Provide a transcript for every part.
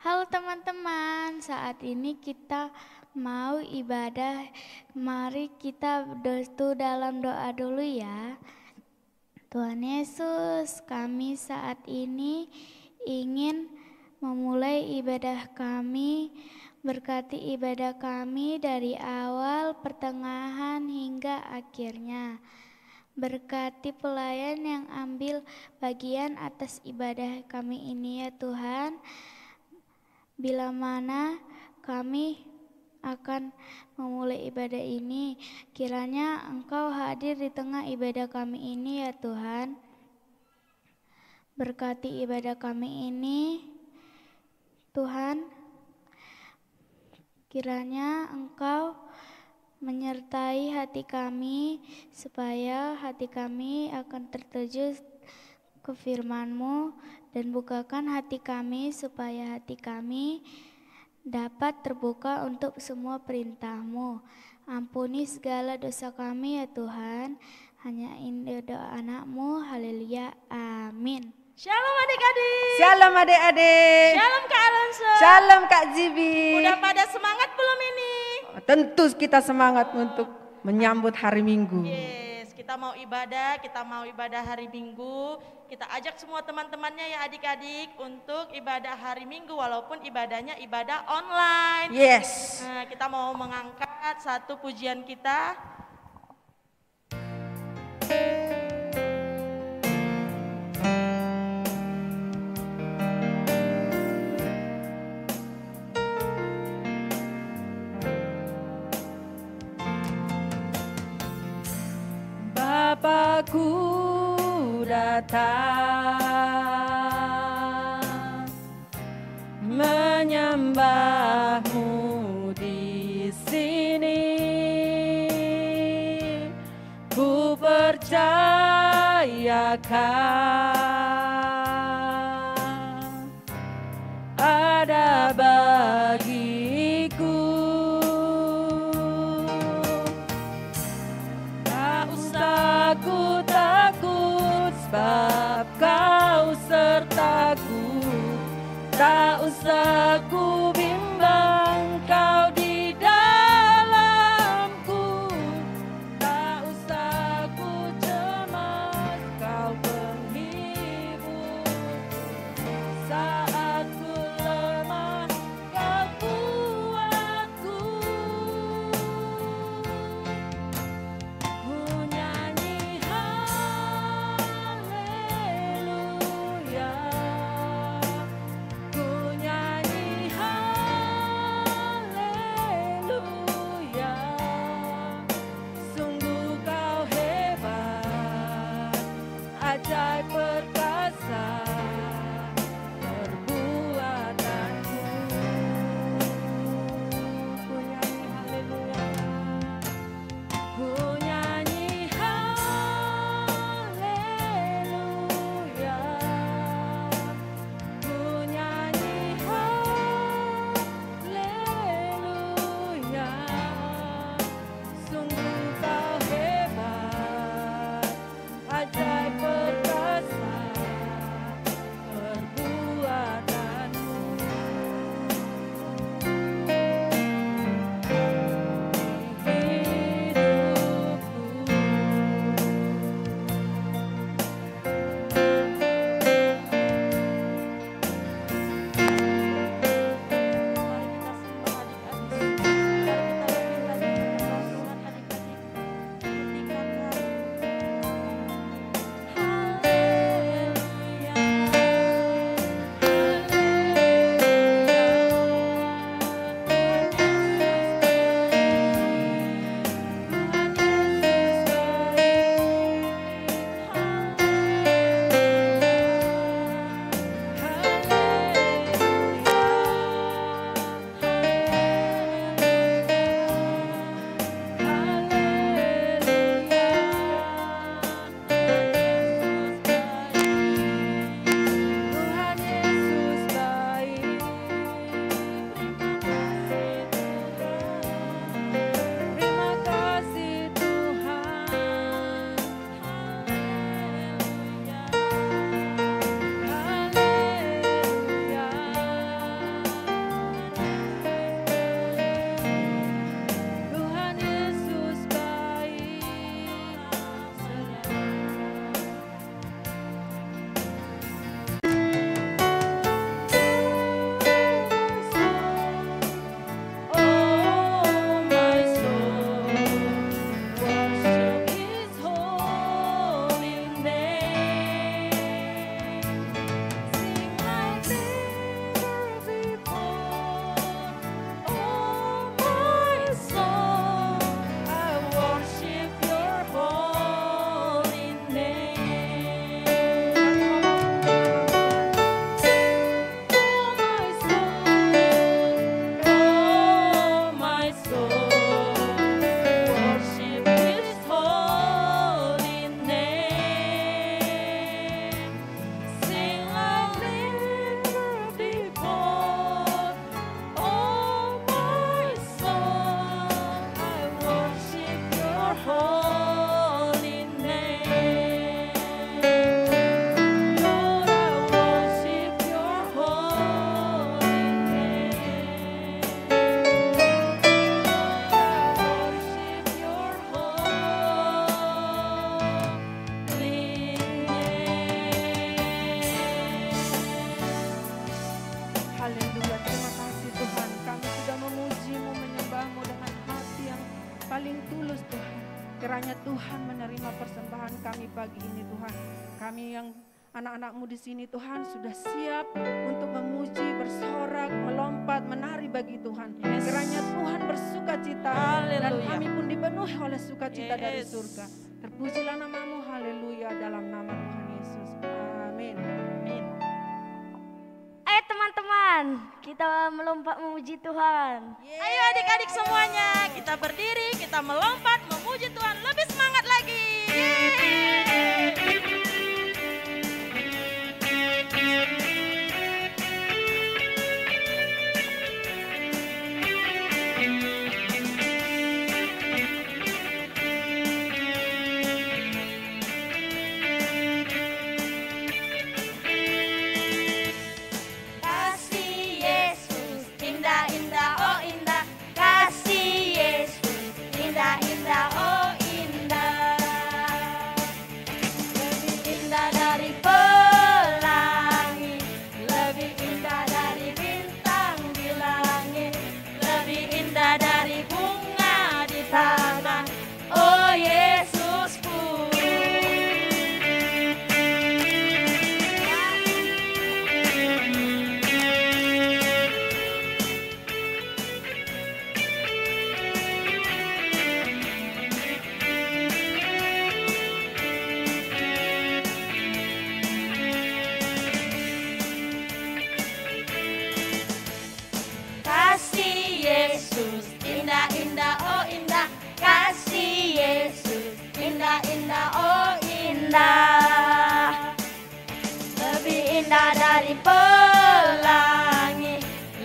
Halo teman-teman, saat ini kita mau ibadah. Mari kita dalam doa dulu ya. Tuhan Yesus, kami saat ini ingin memulai ibadah kami. Berkati ibadah kami dari awal, pertengahan hingga akhirnya. Berkati pelayan yang ambil bagian atas ibadah kami ini ya Tuhan. Bila mana kami akan memulai ibadah ini, kiranya Engkau hadir di tengah ibadah kami ini ya Tuhan. Berkati ibadah kami ini, Tuhan. Kiranya Engkau menyertai hati kami, supaya hati kami akan tertuju ke firman-Mu, dan bukakan hati kami supaya hati kami dapat terbuka untuk semua perintah-Mu. Ampuni segala dosa kami ya Tuhan, hanya ini doa anak-Mu, haleluya, amin. Shalom adik-adik. Shalom adik-adik. Shalom Kak Alonso. Shalom Kak Zibi. Udah pada semangat belum ini? Tentu kita semangat untuk menyambut hari Minggu. Yes, kita mau ibadah hari Minggu. Kita ajak semua teman-temannya ya adik-adik untuk ibadah hari Minggu walaupun ibadahnya ibadah online. Yes. Nah, kita mau mengangkat satu pujian kita. Bapakku datang menyembah-Mu di sini. Ku percayakan ada bagiku. Tak usah ku takut sebab Kau sertaku. Tak usah ku bimbang, Kau di dalamku. Tak usah ku cemas, Kau penghibur. Saat ku lemah, Kau kuatku. Ku nyanyi haleluya. Ku nyanyi haleluya. kami pagi ini Tuhan. Kami yang anak-anak-Mu di sini Tuhan sudah siap untuk memuji, bersorak, melompat, menari bagi Tuhan. Kiranya Tuhan bersuka cita dan kami pun dipenuhi oleh sukacita dari surga. Terpujilah nama-Mu, haleluya, dalam nama Tuhan Yesus. Amin. Ayo teman-teman, kita melompat memuji Tuhan. Ayo adik-adik semuanya, kita berdiri, kita melompat, memuji Tuhan, lebih semangat lagi. Lebih indah dari pelangi,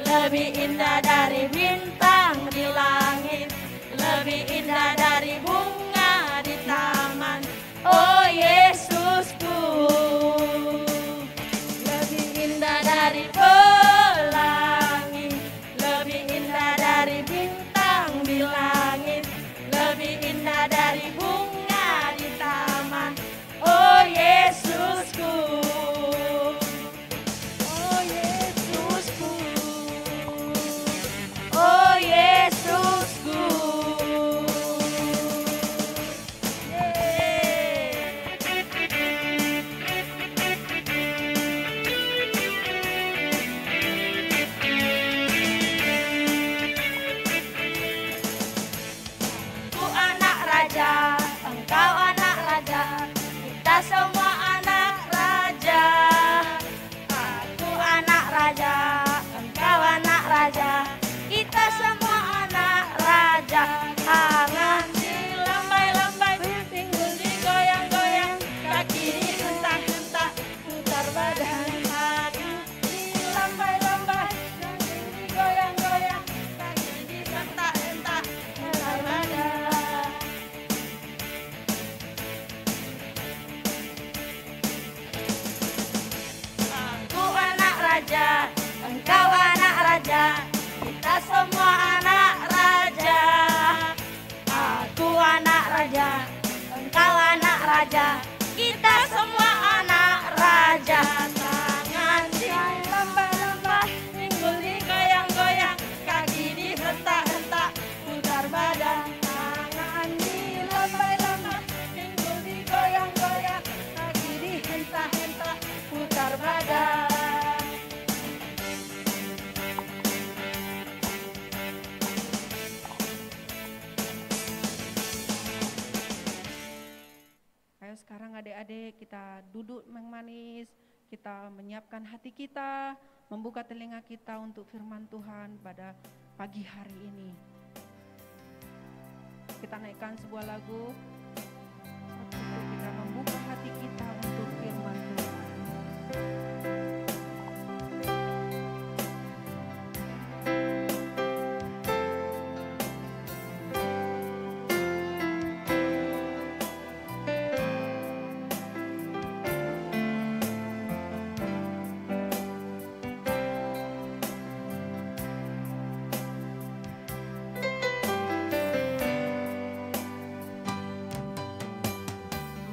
lebih indah dari bintang di langit, lebih indah dari bunga di taman. Oh Yesusku, lebih indah dari pelangi, lebih indah dari bintang di langit, lebih indah dari bunga di taman. Oh Yesusku, oh Yesusku, oh Yesusku. Ku anak raja, engkau anak raja, kita semua anak raja. Aku anak raja, engkau anak raja, kita semua anak raja. Tangan dilambai-lambai, pinggul digoyang-goyang, kaki dihentak-hentak, putar badan. Tangan dilambai-lambai, pinggul digoyang-goyang, kaki dihentak-hentak, putar badan. Aku anak raja, engkau anak raja, kita semua anak raja. Aku anak raja, engkau anak raja, kita semua anak raja. Tangan dilambai-lambai, pinggul digoyang-goyang, kaki dihentak-hentak, putar badan. Tangan dilambai-lambai, pinggul digoyang-goyang, kaki dihentak-hentak, putar badan. Ayo sekarang adik-adik kita duduk manis, kita menyiapkan hati kita, membuka telinga kita untuk firman Tuhan pada pagi hari ini. Kita naikkan sebuah lagu untuk kita membuka hati kita untuk firman Tuhan.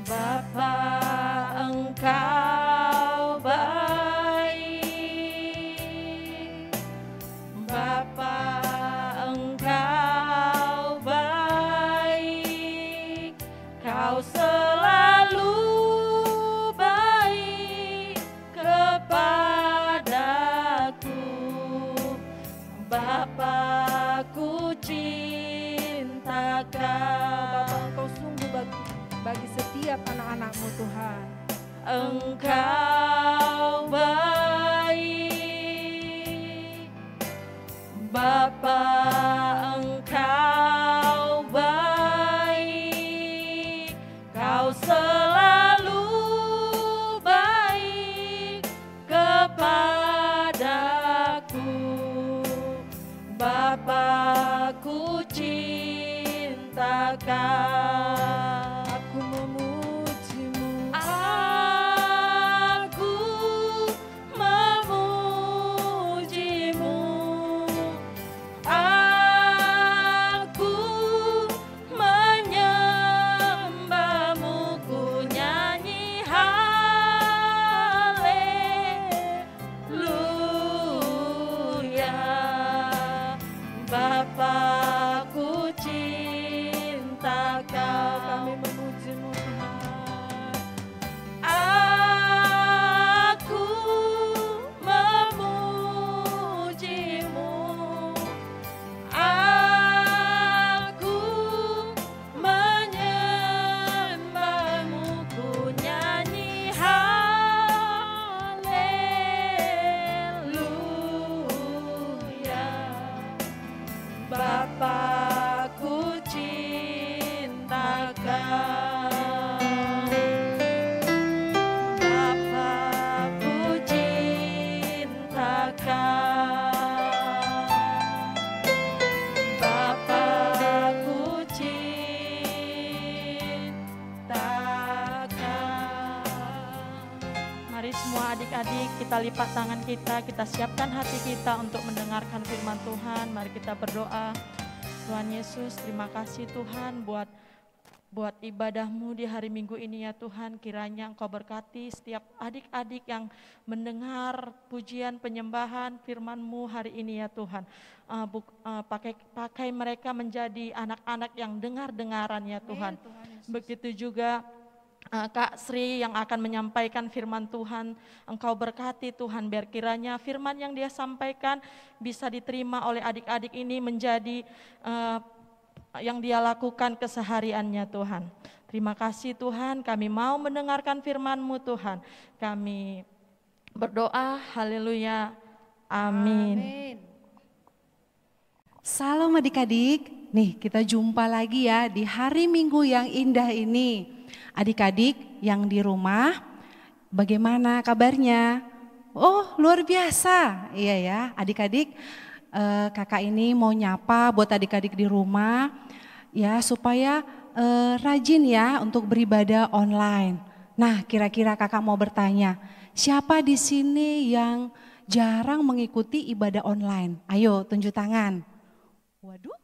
Bapa, Bapakku cinta Kau. Bapa, Engkau sungguh bagi setiap anak-anak-Mu Tuhan. Engkau baik, Bapa, Engkau baik, Kau selalu baik kepadaku. Bapakku cinta Kau. Aku memuji-Mu. Aku memuji-Mu. Aku menyembah-Mu. Ku nyanyi haleluya. Bapakku cinta Kau. Kami memuji-Mu Tuhan. Aku memuji-Mu. Aku menyembah-Mu. Ku nyanyi haleluya. Bapakku cinta Kau. Bapakku cinta Kau. Bapakku cinta Kau. Mari semua adik-adik kita lipat tangan kita siapkan hati kita untuk mendengarkan firman Tuhan. Mari kita berdoa. Tuhan Yesus, terima kasih Tuhan buat ibadah-Mu di hari Minggu ini ya Tuhan. Kiranya Engkau berkati setiap adik-adik yang mendengar pujian penyembahan firman-Mu hari ini ya Tuhan. Pakai mereka menjadi anak-anak yang dengar-dengaran ya Tuhan. Begitu juga Kak Sri yang akan menyampaikan firman Tuhan, Engkau berkati Tuhan, biar kiranya firman yang dia sampaikan bisa diterima oleh adik-adik ini menjadi yang dia lakukan kesehariannya Tuhan. Terima kasih Tuhan, kami mau mendengarkan firman-Mu Tuhan. Kami berdoa, haleluya, amin. Amin. Salam adik-adik, nih kita jumpa lagi ya di hari Minggu yang indah ini. Adik-adik yang di rumah, bagaimana kabarnya? Oh luar biasa, iya ya adik-adik. Kakak ini mau nyapa buat adik-adik di rumah ya supaya rajin ya untuk beribadah online. Nah kira-kira kakak mau bertanya, siapa di sini yang jarang mengikuti ibadah online? Ayo tunjuk tangan. Waduh,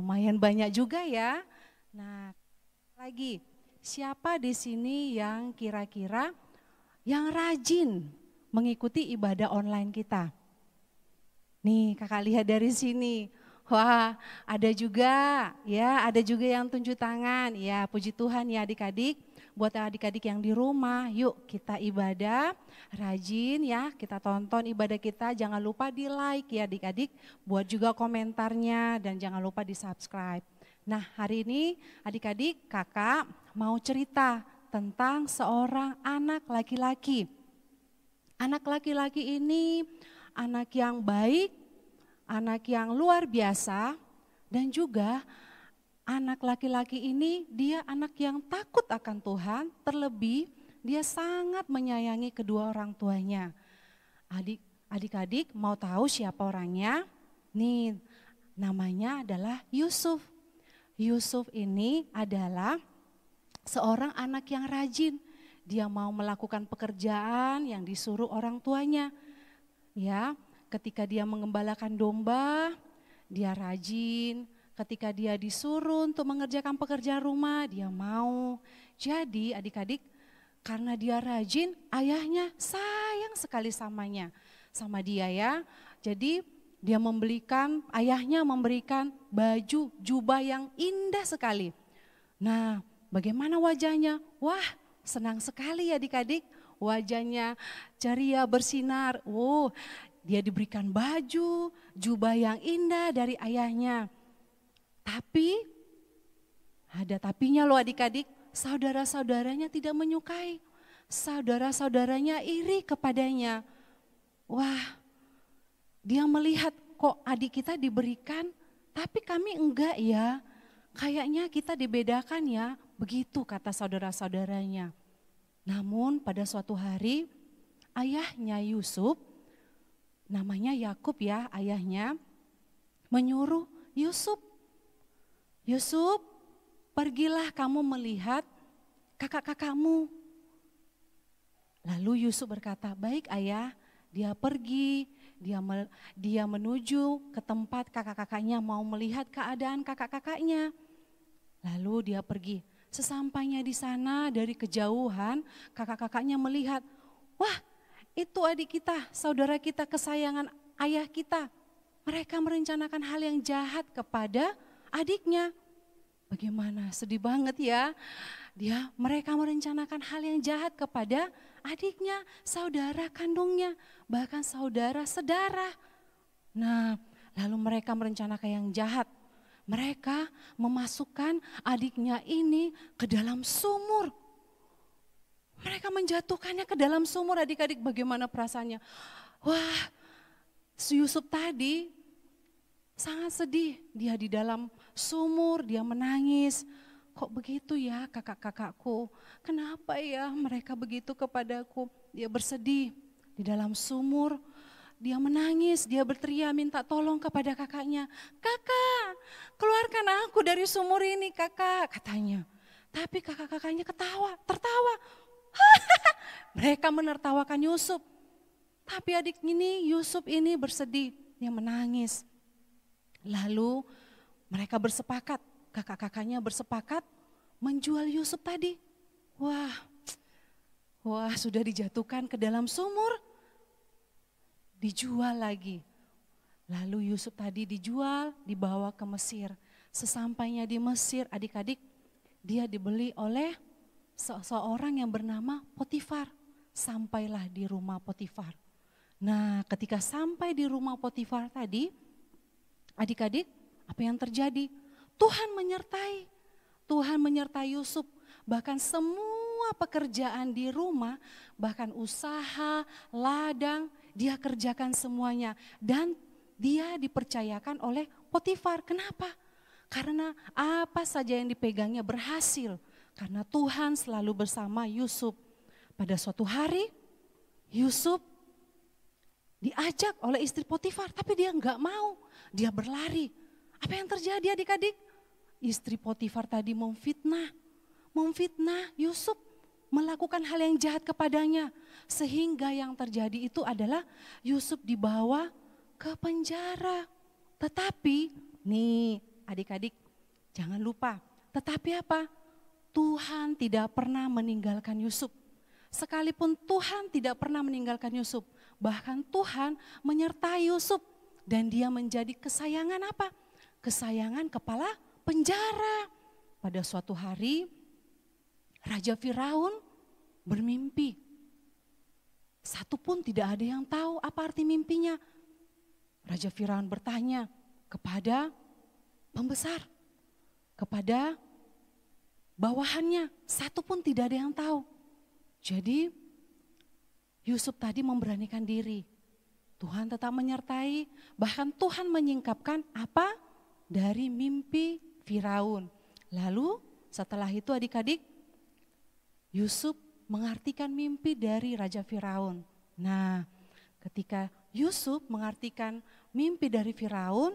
lumayan banyak juga ya. Nah, lagi siapa di sini yang kira-kira yang rajin mengikuti ibadah online kita? Nih, kakak lihat dari sini. Wah, ada juga ya, ada juga yang tunjuk tangan. Ya, puji Tuhan ya adik-adik. Buat adik-adik yang di rumah, yuk kita ibadah rajin ya, kita tonton ibadah kita. Jangan lupa di like ya adik-adik, buat juga komentarnya dan jangan lupa di subscribe. Nah hari ini adik-adik kakak mau cerita tentang seorang anak laki-laki. Anak laki-laki ini anak yang baik, anak yang luar biasa dan juga anak laki-laki ini dia anak yang takut akan Tuhan, terlebih dia sangat menyayangi kedua orang tuanya. Adik-adik mau tahu siapa orangnya? Nih namanya adalah Yusuf. Yusuf ini adalah seorang anak yang rajin. Dia mau melakukan pekerjaan yang disuruh orang tuanya. Ya, ketika dia mengembalakan domba, dia rajin. Ketika dia disuruh untuk mengerjakan pekerjaan rumah, dia mau. Jadi adik-adik, karena dia rajin, ayahnya sayang sekali sama dia ya. Jadi ayahnya memberikan baju jubah yang indah sekali. Nah, bagaimana wajahnya? Wah, senang sekali ya adik-adik. Wajahnya ceria bersinar. dia diberikan baju, jubah yang indah dari ayahnya. Tapi, ada tapinya loh adik-adik, saudara-saudaranya tidak menyukai. Saudara-saudaranya iri kepadanya. Wah, dia melihat kok adik kita diberikan, tapi kami enggak ya. Kayaknya kita dibedakan ya, begitu kata saudara-saudaranya. Namun pada suatu hari, ayahnya Yusuf, namanya Yakub ya ayahnya, menyuruh Yusuf, pergilah kamu melihat kakak-kakakmu. Lalu Yusuf berkata, baik ayah. Dia pergi, dia menuju ke tempat kakak-kakaknya mau melihat keadaan kakak-kakaknya. Lalu dia pergi. Sesampainya di sana dari kejauhan kakak-kakaknya melihat, wah itu adik kita, saudara kita kesayangan ayah kita. Mereka merencanakan hal yang jahat kepada adiknya. Bagaimana sedih banget ya. Mereka merencanakan hal yang jahat kepada adiknya, saudara kandungnya, bahkan saudara sedarah. Nah, lalu mereka merencanakan yang jahat. Mereka memasukkan adiknya ini ke dalam sumur. Mereka menjatuhkannya ke dalam sumur, adik-adik bagaimana perasaannya? Wah, Yusuf tadi sangat sedih, dia di dalam sumur, dia menangis. Kok begitu ya kakak-kakakku, kenapa ya mereka begitu kepadaku? Dia bersedih di dalam sumur, dia menangis, dia berteriak minta tolong kepada kakaknya. Kakak, keluarkan aku dari sumur ini kakak, katanya. Tapi kakak-kakaknya tertawa. Mereka menertawakan Yusuf. Tapi adik ini, Yusuf ini bersedih, dia menangis. Lalu mereka bersepakat, kakak-kakaknya bersepakat menjual Yusuf tadi. Wah sudah dijatuhkan ke dalam sumur, dijual lagi. Lalu Yusuf tadi dijual, dibawa ke Mesir. Sesampainya di Mesir, adik-adik, dia dibeli oleh seorang yang bernama Potifar. Sampailah di rumah Potifar. Nah, ketika sampai di rumah Potifar tadi, adik-adik, apa yang terjadi? Tuhan menyertai Yusuf, bahkan semua pekerjaan di rumah, bahkan usaha, ladang, dia kerjakan semuanya. Dan dia dipercayakan oleh Potifar. Kenapa? Karena apa saja yang dipegangnya berhasil. Karena Tuhan selalu bersama Yusuf. Pada suatu hari, Yusuf diajak oleh istri Potifar, tapi dia enggak mau. Dia berlari. Apa yang terjadi adik-adik? Istri Potifar tadi memfitnah Yusuf, melakukan hal yang jahat kepadanya. Sehingga yang terjadi itu adalah Yusuf dibawa ke penjara. Tetapi nih adik-adik jangan lupa, tetapi apa? Tuhan tidak pernah meninggalkan Yusuf. Sekalipun Tuhan tidak pernah meninggalkan Yusuf, bahkan Tuhan menyertai Yusuf dan dia menjadi kesayangan apa? Kesayangan kepala penjara. Pada suatu hari Raja Firaun bermimpi. Satu pun tidak ada yang tahu apa arti mimpinya. Raja Firaun bertanya kepada pembesar, kepada bawahannya, satu pun tidak ada yang tahu. Jadi Yusuf tadi memberanikan diri. Tuhan tetap menyertai, bahkan Tuhan menyingkapkan apa? Dari mimpi Firaun. Lalu setelah itu adik-adik, Yusuf mengartikan mimpi dari Raja Firaun. Nah, ketika Yusuf mengartikan mimpi dari Firaun,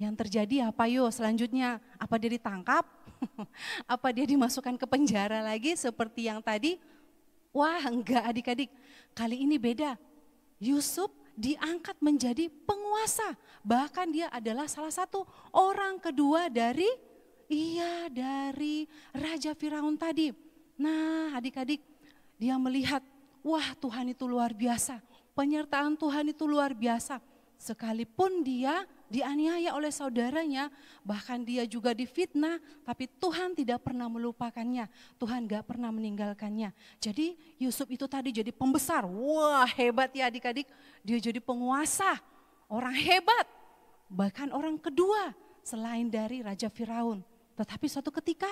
yang terjadi apa selanjutnya? Apa dia ditangkap? Apa dia dimasukkan ke penjara lagi seperti yang tadi? Wah enggak adik-adik, kali ini beda. Yusuf diangkat menjadi penguasa, bahkan dia adalah salah satu orang kedua dari Raja Firaun tadi. Nah adik-adik, dia melihat, wah Tuhan itu luar biasa, penyertaan Tuhan itu luar biasa. Sekalipun dia dianiaya oleh saudaranya, bahkan dia juga difitnah, tapi Tuhan tidak pernah melupakannya. Tuhan gak pernah meninggalkannya. Jadi Yusuf itu tadi jadi pembesar. Wah, hebat ya adik-adik. Dia jadi penguasa, orang hebat. Bahkan orang kedua selain dari Raja Firaun. Tetapi suatu ketika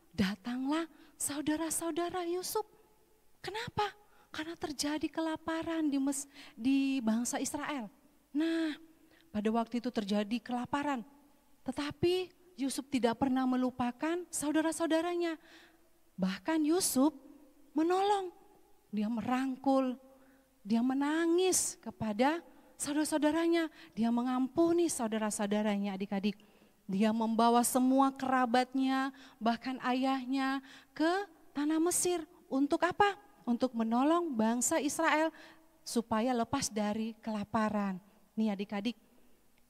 datanglah saudara-saudara Yusuf. Kenapa? Karena terjadi kelaparan di bangsa Israel. Nah, pada waktu itu terjadi kelaparan. Tetapi Yusuf tidak pernah melupakan saudara-saudaranya. Bahkan Yusuf menolong. Dia merangkul, dia menangis kepada saudara-saudaranya. Dia mengampuni saudara-saudaranya, adik-adik. Dia membawa semua kerabatnya, bahkan ayahnya ke tanah Mesir. Untuk apa? Untuk menolong bangsa Israel supaya lepas dari kelaparan. Nih adik-adik,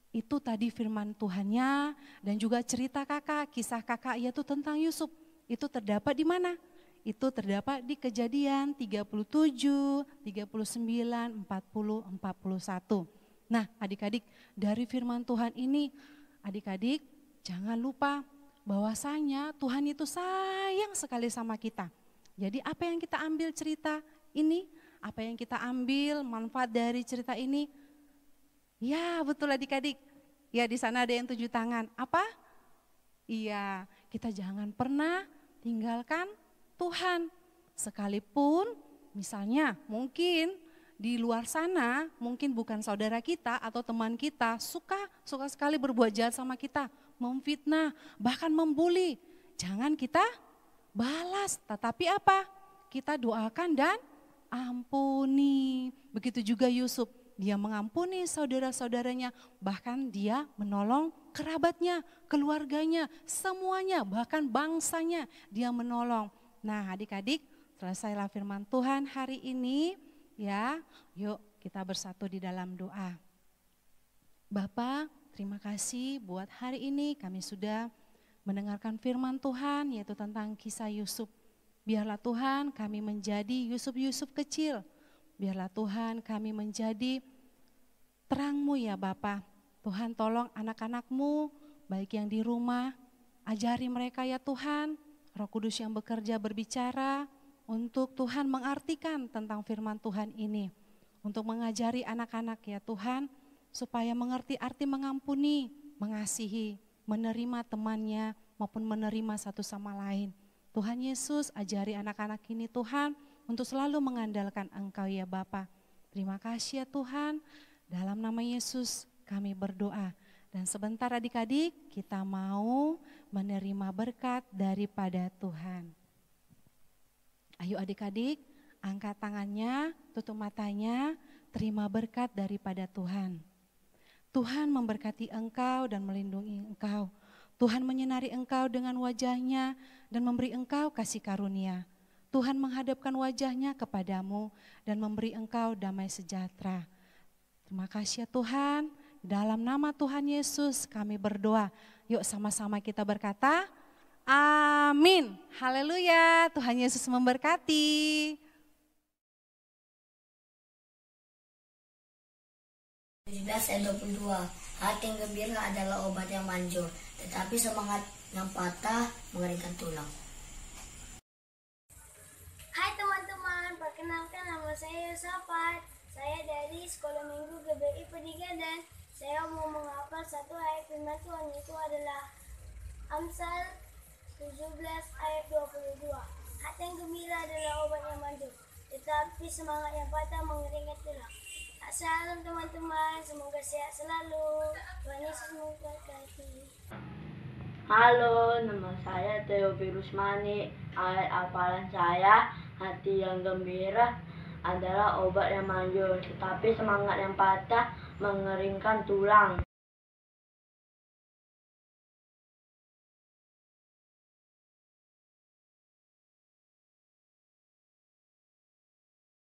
itu tadi firman Tuhannya dan juga cerita kakak, kisah kakak yaitu tentang Yusuf. Itu terdapat di mana? Itu terdapat di Kejadian 37, 39, 40, 41. Nah adik-adik, dari firman Tuhan ini, adik-adik jangan lupa bahwasanya Tuhan itu sayang sekali sama kita. Jadi apa yang kita ambil cerita ini, apa yang kita ambil manfaat dari cerita ini? Ya betul adik-adik, ya di sana ada yang 7 tangan. Apa? Iya, kita jangan pernah tinggalkan Tuhan. Sekalipun misalnya mungkin di luar sana, mungkin bukan saudara kita atau teman kita, suka sekali berbuat jahat sama kita, memfitnah, bahkan membuli. Jangan kita balas, tetapi apa? Kita doakan dan ampuni. Begitu juga Yusuf, dia mengampuni saudara-saudaranya, bahkan dia menolong kerabatnya, keluarganya, semuanya, bahkan bangsanya dia menolong. Nah adik-adik, selesailah firman Tuhan hari ini, ya, yuk kita bersatu di dalam doa. Bapa, terima kasih buat hari ini kami sudah mendengarkan firman Tuhan yaitu tentang kisah Yusuf. Biarlah Tuhan kami menjadi Yusuf-Yusuf kecil. Biarlah Tuhan kami menjadi terang-Mu ya Bapa. Tuhan tolong anak-anak-Mu baik yang di rumah, ajari mereka ya Tuhan. Roh Kudus yang bekerja berbicara untuk Tuhan mengartikan tentang firman Tuhan ini. Untuk mengajari anak-anak ya Tuhan supaya mengerti arti mengampuni, mengasihi, menerima temannya maupun menerima satu sama lain. Tuhan Yesus ajari anak-anak ini Tuhan untuk selalu mengandalkan Engkau ya Bapa. Terima kasih ya Tuhan, dalam nama Yesus kami berdoa. Dan sebentar adik-adik kita mau menerima berkat daripada Tuhan. Ayo adik-adik angkat tangannya, tutup matanya, terima berkat daripada Tuhan. Tuhan memberkati engkau dan melindungi engkau. Tuhan menyinari engkau dengan wajahnya dan memberi engkau kasih karunia. Tuhan menghadapkan wajahnya kepadamu dan memberi engkau damai sejahtera. Terima kasih ya Tuhan, dalam nama Tuhan Yesus kami berdoa. Yuk sama-sama kita berkata, amin. Haleluya, Tuhan Yesus memberkati. 17 ayat 22. Hati yang gembira adalah obat yang manjur, tetapi semangat yang patah mengeringkan tulang. Hai teman-teman, perkenalkan nama saya Yosafat. Saya dari Sekolah Minggu GBI Pendidikan dan saya mau menghafal satu ayat firman Tuhan, itu adalah Amsal 17 ayat 22. Hati yang gembira adalah obat yang manjur, tetapi semangat yang patah mengeringkan tulang. Salam teman-teman, semoga sehat selalu. Tuhan Yesus memberkati. Halo, nama saya Theophilus Mani. Ayat hafalan saya, hati yang gembira adalah obat yang manjur, tetapi semangat yang patah mengeringkan tulang.